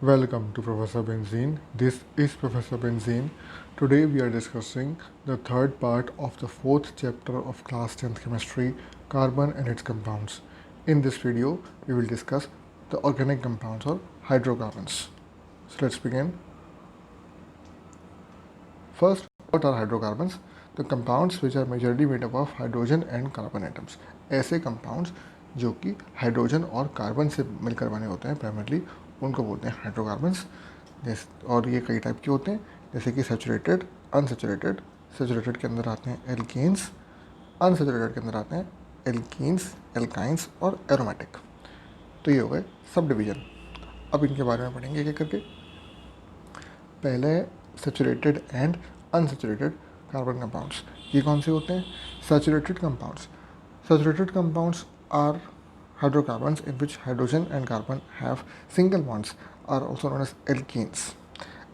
Welcome to Professor Benzene. This is Professor Benzene. Today we are discussing the third part of the fourth chapter of class 10th chemistry, carbon and its compounds. In this video, we will discuss the organic compounds or hydrocarbons. So let's begin. First, what are hydrocarbons? The compounds which are majorly made up of hydrogen and carbon atoms. ऐसे compounds जो कि hydrogen और carbon से मिलकर बने होते हैं primarily, उनको बोलते हैं हाइड्रोकार्बन्स। जैसे और ये कई टाइप के होते हैं, जैसे कि सेचुरेटेड, अनसेचुरेटेड। सेचुरेटेड के अंदर आते हैं एल्केन्स, अनसेचुरेटेड के अंदर आते हैं एल्कीन्स, एल्काइंस और एरोमेटिक। तो ये हो गए सब डिवीजन। अब इनके बारे में पढ़ेंगे एक एक करके। पहले saturated and unsaturated carbon compounds. ये कौन से होते हैं? Saturated compounds. Saturated compounds are hydrocarbons in which hydrogen and carbon have single bonds, are also known as alkenes.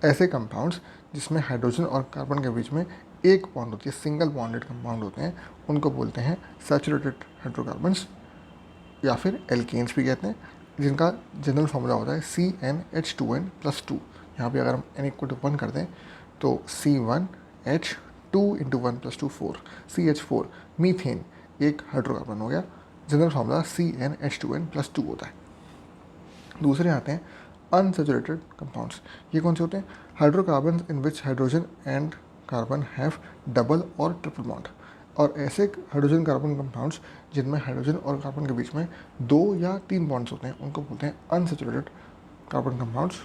ऐसे कंपाउंड्स जिसमें हाइड्रोजन और कार्बन के बीच में एक बॉन्ड होती है, सिंगल बॉन्डेड कंपाउंड होते हैं, उनको बोलते हैं सैचुरेटेड हाइड्रोकार्बन्स या फिर एल्केन्स भी कहते हैं, जिनका जनरल फार्मूला होता है CnH2n+2। यहाँ पे अगर हम n=1 कर दें तो C1H2 × 1 + 2 4, CH4 मीथेन एक हाइड्रोकार्बन हो गया। जनरल फार्मूला CnH2n+2 होता है। दूसरे आते हैं अनसेचुरेटेड कंपाउंड्स। ये कौन से होते हैं? Hydrocarbon in which hydrogen and carbon have double और ट्रिपल बॉन्ड। और ऐसे हाइड्रोजन कार्बन कंपाउंड्स जिनमें हाइड्रोजन और कार्बन के बीच में 2 या 3 बॉन्ड्स होते हैं, उनको बोलते हैं unsaturated carbon compounds.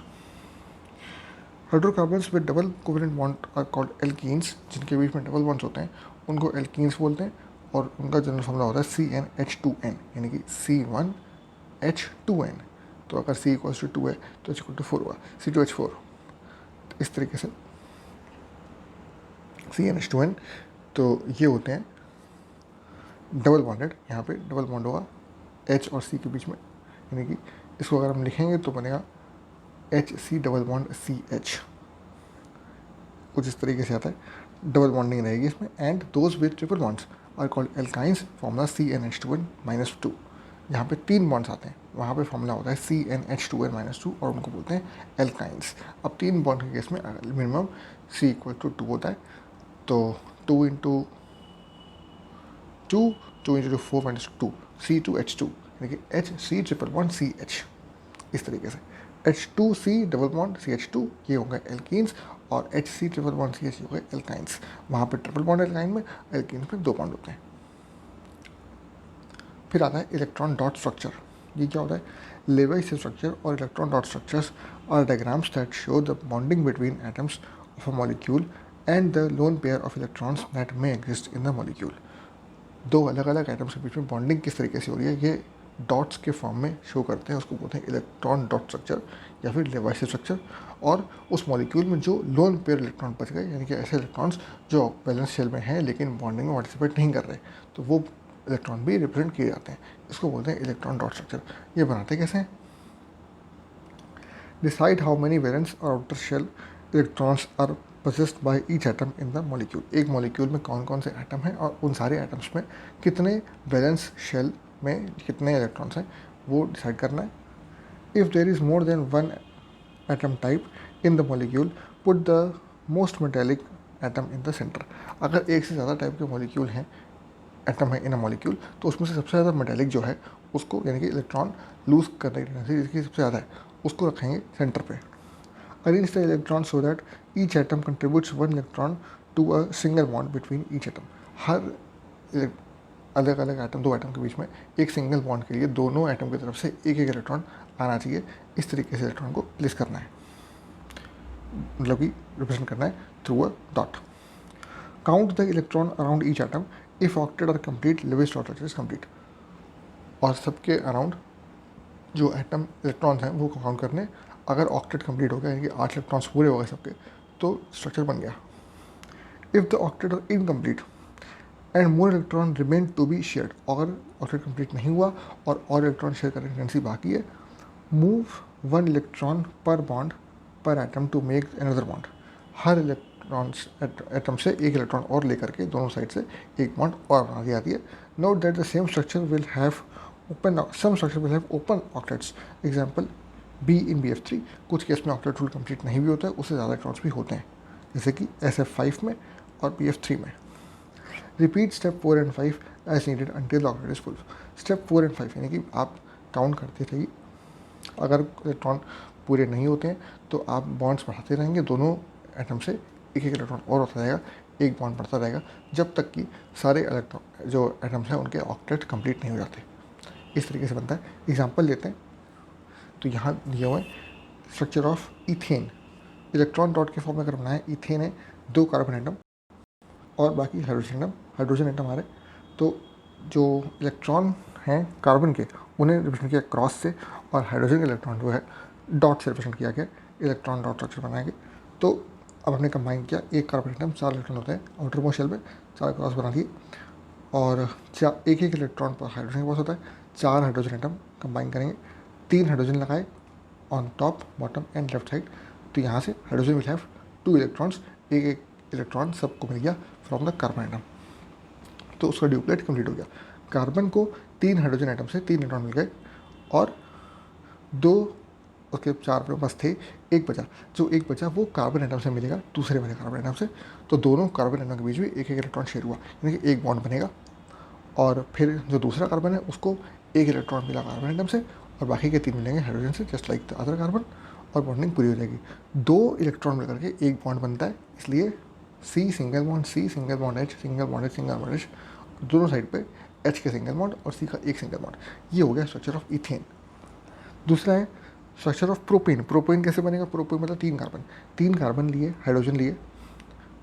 Hydrocarbons with double covalent bond are called alkenes. जिनके बीच में डबल बॉन्ड्स होते हैं उनको एल्कीन्स बोलते हैं, और उनका जनरल फार्मूला होता है CnH2n, यानी कि C1H2n। तो अगर C=2 है तो H=4 होगा, C2H4। इस तरीके से CnH2n। तो ये होते हैं डबल बॉन्डेड। यहाँ पे डबल बॉन्ड होगा H और C के बीच में, यानी कि इसको अगर हम लिखेंगे तो बनेगा HC+CH। कुछ इस तरीके से आता है, डबल बॉन्डिंग रहेगी इसमें। And those with triple bonds are called alkynes, formula CnH2n-2। यहाँ पे 3 बॉन्ड्स आते हैं, वहाँ पे फार्मूला होता है CnH2n-2 और उनको बोलते हैं एल्काइंस। अब 3 बॉन्ड के केस में मिनिमम C=2 होता है, तो 2 × 2 2 × 4 - 2 C2H2, यानी कि HC+CH। इस तरीके से H2C डबल बॉन्ड CH2 ये होंगे एल्कीन्स, और HC+CH हो गए एल्काइंस। वहाँ पे ट्रिपल बॉन्ड एल्काइन में, एल्कीन्स में 2 बॉन्ड होते हैं। फिर आता है इलेक्ट्रॉन डॉट स्ट्रक्चर। ये क्या होता है? लेविस स्ट्रक्चर और electron dot structures are diagrams that show the bonding between atoms of a molecule and the lone pair of electrons that may exist in the molecule. 2 अलग अलग atoms के बीच में bonding किस तरीके से हो रही है, ये डॉट्स के फॉर्म में शो करते हैं, उसको बोलते हैं इलेक्ट्रॉन डॉट स्ट्रक्चर या फिर लेविस स्ट्रक्चर। और उस मॉलिक्यूल में जो लोन पेयर इलेक्ट्रॉन बच गए, यानी कि ऐसे इलेक्ट्रॉन्स जो वैलेंस शेल में हैं लेकिन बॉन्डिंग में पार्टिसिपेट नहीं कर रहे, तो वो इलेक्ट्रॉन भी रिप्रेजेंट किए जाते हैं। इसको बोलते हैं इलेक्ट्रॉन डॉट स्ट्रक्चर। ये बनाते कैसे हैं? डिसाइड हाउ मेनी वैलेंस और outer shell electrons are possessed by each atom in the molecule। एक मॉलिक्यूल में कौन कौन से एटम हैं और उन सारे एटम्स में कितने वैलेंस शेल में कितने इलेक्ट्रॉन्स हैं, वो डिसाइड करना है। If there is more than 1 atom type in the molecule, put the most metallic atom in the centre. अगर एक से ज़्यादा टाइप के मॉलिक्यूल हैं, एटम है इन अ मॉलिक्यूल, तो उसमें से सबसे ज़्यादा मेटेलिक जो है उसको, यानी कि इलेक्ट्रॉन लूज़ करने की टेंडेंसी जिसकी सबसे ज़्यादा है, उसको रखेंगे सेंटर पे। Arrange the electrons so that each atom contributes 1 electron to a single bond between each atom। हर अलग अलग एटम, 2 एटम के बीच में एक सिंगल बॉन्ड के लिए दोनों एटम की तरफ से एक एक इलेक्ट्रॉन आना चाहिए। इस तरीके से इलेक्ट्रॉन को प्लेस करना है, मतलब कि रिप्रेजेंट करना है through a dot. Count the electron around each atom, if octet are complete Lewis dot structure is complete. और सबके अराउंड जो एटम इलेक्ट्रॉन्स हैं वो काउंट करने। अगर ऑक्टेट कंप्लीट हो गया, यानी कि 8 इलेक्ट्रॉन्स पूरे हो गए सबके, तो स्ट्रक्चर बन गया। If the octet are incomplete and more electron remain to be shared, अगर ऑक्टेट कंप्लीट नहीं हुआ और इलेक्ट्रॉन शेयर करने की टेंडेंसी बाकी है, move 1 electron pair bond pair atom to make another bond. हर इलेक्ट्रॉन्स एटम से एक इलेक्ट्रॉन और लेकर के दोनों साइड से एक बॉन्ड और बना दी जाती है। Note that the same structure will have open, some structure will have open octets, example B in BF3 कुछ केस में ऑक्टेट रूल कंप्लीट नहीं भी होता है, उससे ज़्यादा इलेक्ट्रॉन्स भी होते हैं, जैसे कि SF5 में और BF3 में। Repeat step 4 and 5 as needed until octet is full. Step 4 and 5 यानी कि आप काउंट करते रहिए, अगर इलेक्ट्रॉन पूरे नहीं होते हैं तो आप बॉन्ड्स बढ़ाते रहेंगे, दोनों एटम से एक एक इलेक्ट्रॉन और होता रहेगा, एक बॉन्ड बढ़ता रहेगा, जब तक कि सारे इलेक्ट्रॉन जो एटम्स हैं उनके ऑक्टेट कंप्लीट नहीं हो जाते। इस तरीके से बनता है। एग्जांपल लेते हैं, तो यहाँ दिया हुआ है structure of ethane. Electron dot के फॉर्म में अगर बनाए, इथेन है 2 कार्बन एटम और बाकी हाइड्रोजन एटम आ रहे, तो जो इलेक्ट्रॉन हैं कार्बन के उन्हें रिप्रेजेंट किया क्रॉस से, और हाइड्रोजन का इलेक्ट्रॉन जो है डॉट से रिप्रेजेंट किया गया, इलेक्ट्रॉन डॉट स्ट्रक्चर बनाया गया। तो अब हमने कंबाइन किया, एक कार्बन एटम 4 इलेक्ट्रॉन होते हैं आउटर मोस्ट शेल में, 4 क्रॉस बना दिए, और एक एक इलेक्ट्रॉन पर हाइड्रोजन के पास होता है, 4 हाइड्रोजन एटम कंबाइन करेंगे, 3 हाइड्रोजन लगाए on top, bottom and left side, तो यहाँ से हाइड्रोजन विल हैव 2 इलेक्ट्रॉन्स, एक एक इलेक्ट्रॉन सबको मिल गया फ्रॉम द कार्बन एटम, तो उसका ड्यूप्लेट कंप्लीट हो गया। कार्बन को 3 हाइड्रोजन एटम से 3 इलेक्ट्रॉन मिल गए, और 2 उसके 4 अपने पास थे, एक बचा, जो एक बचा वो कार्बन एटम से मिलेगा दूसरे वाले कार्बन एटम से, तो दोनों कार्बन एटम के बीच में एक एक इलेक्ट्रॉन शेयर हुआ, यानी कि एक बॉन्ड बनेगा, और फिर जो दूसरा कार्बन है उसको एक इलेक्ट्रॉन मिला कार्बन एटम से, और बाकी के 3 मिलेंगे हाइड्रोजन से, just like the other carbon, और बॉन्डिंग पूरी हो जाएगी। 2 इलेक्ट्रॉन मिलकर के एक बॉन्ड बनता है, इसलिए C single bond C, single bond H, single bond H, single bond H, दोनों साइड पे H के सिंगल बॉन्ड और C का एक सिंगल बॉन्ड। ये हो गया स्ट्रक्चर ऑफ इथेन। दूसरा है स्ट्रक्चर ऑफ प्रोपेन। प्रोपेन कैसे बनेगा? प्रोपेन मतलब 3 कार्बन लिए, हाइड्रोजन लिए,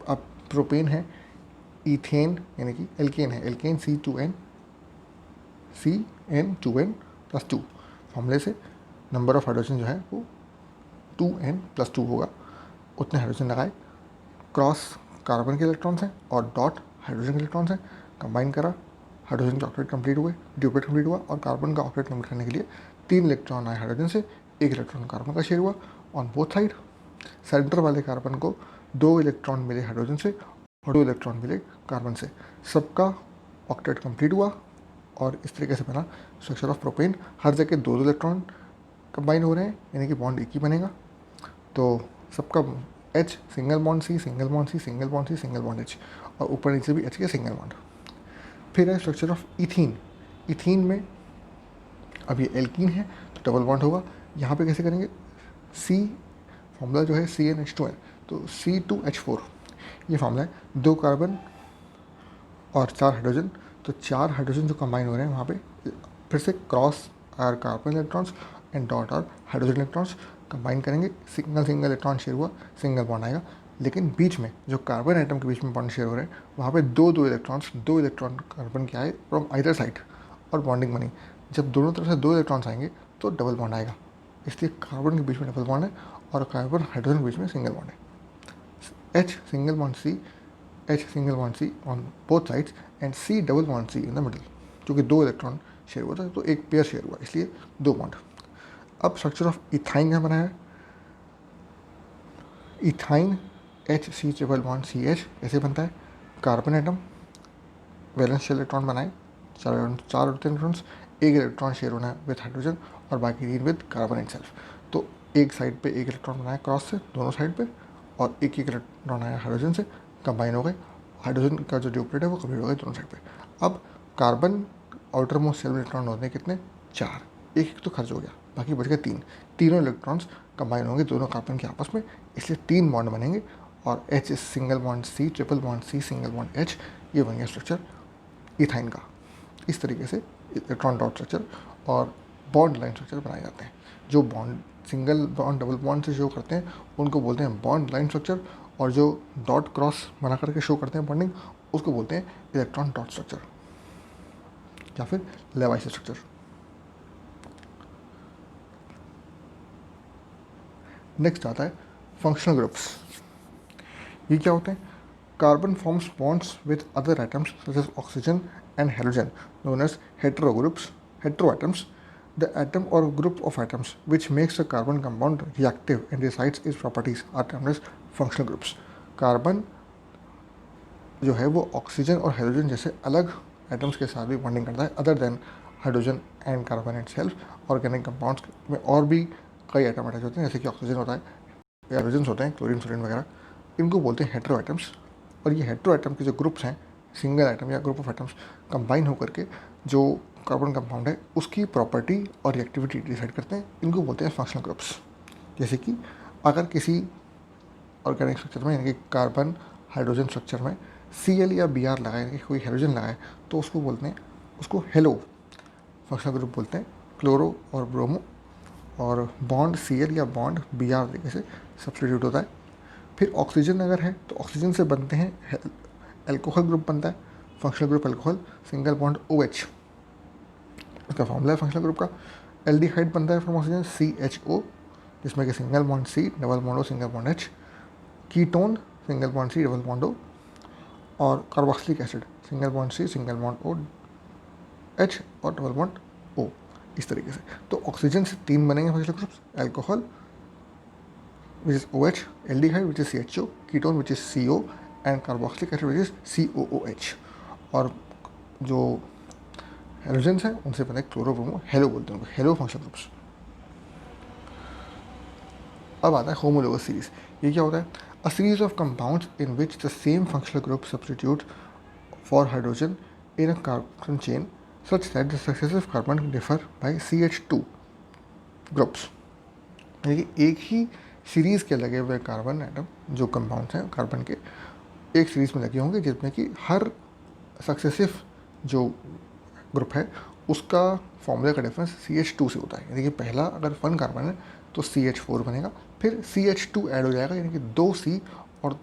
अब प्रोपेन है, इथेन यानी कि एल्केन है, एल्केन C2N+2 फॉर्मूले से नंबर ऑफ हाइड्रोजन जो है वो 2N+2 होगा, उतने हाइड्रोजन लगाए, क्रॉस कार्बन के इलेक्ट्रॉन्स हैं और डॉट हाइड्रोजन के इलेक्ट्रॉन्स हैं, कंबाइन करा, हाइड्रोजन के ऑक्टेट कंप्लीट हुए, ड्यूप्लेट कंप्लीट हुआ, और कार्बन का ऑक्टेट कंप्लीट करने के लिए 3 इलेक्ट्रॉन आए हाइड्रोजन से, एक इलेक्ट्रॉन कार्बन का शेयर हुआ ऑन बोथ साइड। सेंटर वाले कार्बन को 2 इलेक्ट्रॉन मिले हाइड्रोजन से और 2 इलेक्ट्रॉन मिले कार्बन से, सबका ऑक्टेट कंप्लीट हुआ, और इस तरीके से बना स्ट्रक्चर ऑफ प्रोपेन। हर जगह 2 इलेक्ट्रॉन कंबाइन हो रहे हैं, यानी कि बॉन्ड एक ही बनेगा, तो सबका H single bond C, single bond C, single bond C, single bond H, और ऊपर नीचे भी H के सिंगल बॉन्ड। फिर है स्ट्रक्चर ऑफ इथीन। इथीन में अब ये एल्कीन है तो डबल बॉन्ड होगा, यहाँ पे कैसे करेंगे? C फॉर्मूला जो है CnH2 है, तो C2H4 ये फॉर्मूला है, 2 कार्बन और 4 हाइड्रोजन, तो 4 हाइड्रोजन जो कंबाइन हो रहे हैं वहाँ पे फिर से cross are carbon electrons and dot are hydrogen electrons combine करेंगे, सिंगल इलेक्ट्रॉन शेयर हुआ, सिंगल बॉन्ड आएगा, लेकिन बीच में जो कार्बन एटम के बीच में बॉन्ड शेयर हो रहे हैं वहाँ पे 2 इलेक्ट्रॉन कार्बन के आए फ्रॉम आइदर साइड और बॉन्डिंग बनी। जब दोनों तरफ से 2 इलेक्ट्रॉन्स आएंगे तो डबल बॉन्ड आएगा, इसलिए कार्बन के बीच में डबल बॉन्ड है और कार्बन हाइड्रोजन के बीच में सिंगल बॉन्ड है। H single bond C, H single bond C on both sides and C double bond C in the middle, क्योंकि 2 इलेक्ट्रॉन शेयर हुआ था तो एक पेयर शेयर हुआ, इसलिए 2 बॉन्ड। अब स्ट्रक्चर ऑफ इथाइन यहाँ बनाया है, ethyne HC triple bond CH ऐसे बनता है, carbon atom valence shell electron बनाए, 4 इलेक्ट्रॉन्स, एक इलेक्ट्रॉन शेयर होना है विद हाइड्रोजन और बाकी 3 विद कार्बन इटसेल्फ, तो एक साइड पे एक इलेक्ट्रॉन बनाया क्रॉस से दोनों साइड पे, और एक इलेक्ट्रॉन आया हाइड्रोजन से, कंबाइन हो गए, हाइड्रोजन का जो ड्यूप्लेट है वो कंप्लीट हो गया दोनों साइड पे। अब कार्बन आउटर मोस्ट शेल में इलेक्ट्रॉन होते हैं कितने? 4, एक तो खर्च हो गया, बाकी बच गए 3, तीनों इलेक्ट्रॉन्स कंबाइन होंगे दोनों कार्बन के आपस में, इसलिए 3 बॉन्ड बनेंगे, और H single bond C, triple bond C, single bond H, ये बन गया स्ट्रक्चर इथाइन का। इस तरीके से इलेक्ट्रॉन डॉट स्ट्रक्चर और बॉन्ड लाइन स्ट्रक्चर बनाए जाते हैं। जो bond single bond double bond से शो करते हैं उनको बोलते हैं बॉन्ड लाइन स्ट्रक्चर, और जो डॉट क्रॉस बना करके शो करते हैं बॉन्डिंग उसको बोलते हैं इलेक्ट्रॉन डॉट स्ट्रक्चर या फिर लेवाइस स्ट्रक्चर। नेक्स्ट आता है फंक्शनल ग्रुप्स। ये क्या होते हैं? Carbon forms bonds with other atoms such as oxygen and hydrogen known as hetero atoms. The atom or group of atoms which makes a carbon compound reactive and recites its properties are termed as functional groups. Carbon जो है वो oxygen और hydrogen जैसे अलग atoms के साथ भी bonding करता है, other than hydrogen and carbon itself. Organic compounds में और भी कई एटम अटैच होते हैं, जैसे कि ऑक्सीजन होता है, हाइड्रोजन होते हैं, क्लोरीन सोडियम वगैरह, इनको बोलते हैं हेटेरो एटम्स। और ये हेटेरो एटम के जो ग्रुप्स हैं, सिंगल एटम या ग्रुप ऑफ एटम्स कंबाइन होकर के जो कार्बन कंपाउंड है उसकी प्रॉपर्टी और रिएक्टिविटी डिसाइड करते हैं, इनको बोलते हैं फंक्शनल ग्रुप्स। जैसे कि अगर किसी ऑर्गेनिक स्ट्रक्चर में, यानी कि कार्बन हाइड्रोजन स्ट्रक्चर में Cl या Br लगाए, यानी कि कोई हाइड्रोजन लगाए, तो उसको बोलते हैं, उसको हेलो फंक्शनल ग्रुप बोलते हैं, क्लोरो और ब्रोमो। और बॉन्ड Cl या बॉन्ड Br तरीके से सब्सटीट्यूट होता है। फिर ऑक्सीजन अगर है तो ऑक्सीजन से बनते हैं एल्कोहल ग्रुप बनता है, functional group alcohol, single bond OH इसका फॉर्मूला है फंक्शनल ग्रुप का। एल्डिहाइड बनता है फ्रॉम ऑक्सीजन CHO, जिसमें कि single bond C, double bond O, single bond H। Ketone single bond C, double bond O। और carboxylic acid single bond C, single bond O, H और double bond O, इस तरीके से। तो oxygen से 3 बनेंगे functional groups, alcohol which is OH, aldehyde which is CHO, ketone which is CO and carboxylic acid which is COOH। और जो hydrogens हैं उनसे पहले क्लोरो ब्रोमो हेलो बोलते हैं, उनको हेलो फंक्शनल ग्रुप्स। अब आता है होमोलोगस सीरीज। ये क्या होता है? A series of compounds in which the same functional group substitute for hydrogen in a carbon chain such that the successive carbon differ by CH2 groups. यानी कि एक ही सीरीज़ के लगे हुए कार्बन एटम, जो कंपाउंड्स हैं कार्बन के, एक सीरीज़ में लगे होंगे, जिसमें कि हर सक्सेसिव जो ग्रुप है उसका फॉर्मूला का डिफरेंस CH2 से होता है। यानी कि पहला अगर 1 कार्बन है तो CH4 बनेगा, फिर CH2 ऐड हो जाएगा, यानी कि 2 C और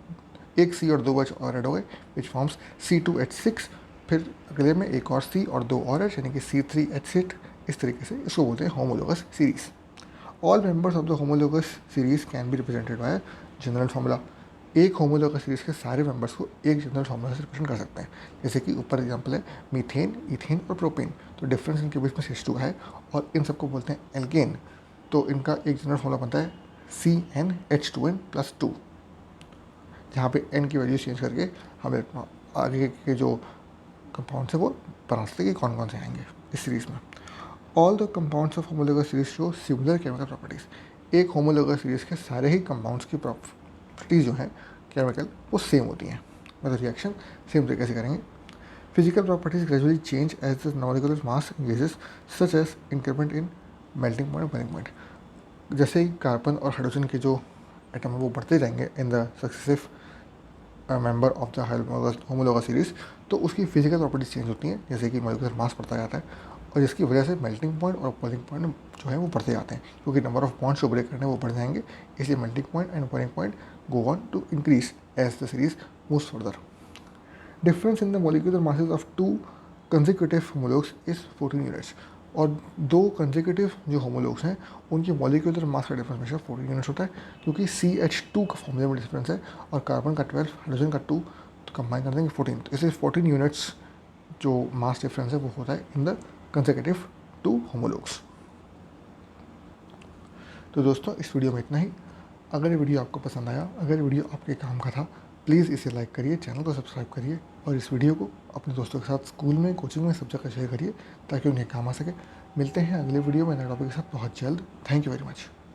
1 C और 2 H और ऐड हो गए, विच फॉर्म्स C2H6। फिर अगले में एक और C और 2 और H, यानी कि C3H8। इस तरीके से इसको बोलते हैं homologous series. All members of the homologous series can be represented by general formula. एक होमोलोगस सीरीज के सारे मेंबर्स को एक जनरल फार्मूला से रिप्रेजेंट कर सकते हैं। जैसे कि ऊपर एग्जांपल है मीथेन, इथेन और प्रोपेन, तो डिफरेंस इनके बीच में CH2 है और इन सबको बोलते हैं एल्केन। तो इनका एक जनरल फार्मूला बनता है CnH2n+2, जहाँ पे n की वैल्यू चेंज करके हमें आगे के जो कंपाउंड्स है वो बना सकते हैं कि कौन कौन से आएंगे इस सीरीज़ में। All the compounds of homologous series show similar chemical properties. एक होमोलोगस सीरीज के सारे ही कंपाउंड्स की प्रॉपर्टीज़ जो हैं केमिकल वो सेम होती हैं, मतलब रिएक्शन सेम तरीके से करेंगे। Physical properties gradually change as the molecular mass increases, such as increment in melting point, boiling point. जैसे ही कार्बन और हाइड्रोजन के जो एटम है वो बढ़ते जाएंगे in the successive member of the homologous series, तो उसकी फिजिकल प्रॉपर्टीज चेंज होती हैं, जैसे कि मॉलिक्यूलर मास बढ़ता जाता है और जिसकी वजह से मेल्टिंग पॉइंट और बॉइलिंग पॉइंट जो है वो बढ़ते जाते हैं, क्योंकि नंबर ऑफ बॉन्ड्स जो ब्रेक करने हैं वो बढ़ जाएंगे, इसलिए melting point and boiling point go on to increase as the series moves further. Difference in the molecular masses of 2 consecutive homologues is 14 units. और 2 कंसेक्यूटिव जो होमोलोग्स हैं उनकी मॉलिक्यूलर मास का डिफरेंस हमेशा 14 यूनिट्स होता है, क्योंकि CH2 का फॉर्मूले में डिफरेंस है और कार्बन का 12, हाइड्रोजन का 2, तो कंबाइन कर देंगे 14, तो इसलिए 14 यूनिट्स जो मास डिफरेंस है वो होता है इन द कंसेक्यूटिव 2 होमोलोग्स। तो दोस्तों इस वीडियो में इतना ही। अगर ये वीडियो आपको पसंद आया, अगर ये वीडियो आपके काम का था, प्लीज़ इसे लाइक करिए, चैनल को सब्सक्राइब करिए और इस वीडियो को अपने दोस्तों के साथ स्कूल में, कोचिंग में, सब जगह शेयर करिए ताकि उन्हें काम आ सके। मिलते हैं अगले वीडियो में नए टॉपिक के साथ बहुत जल्द। Thank you very much.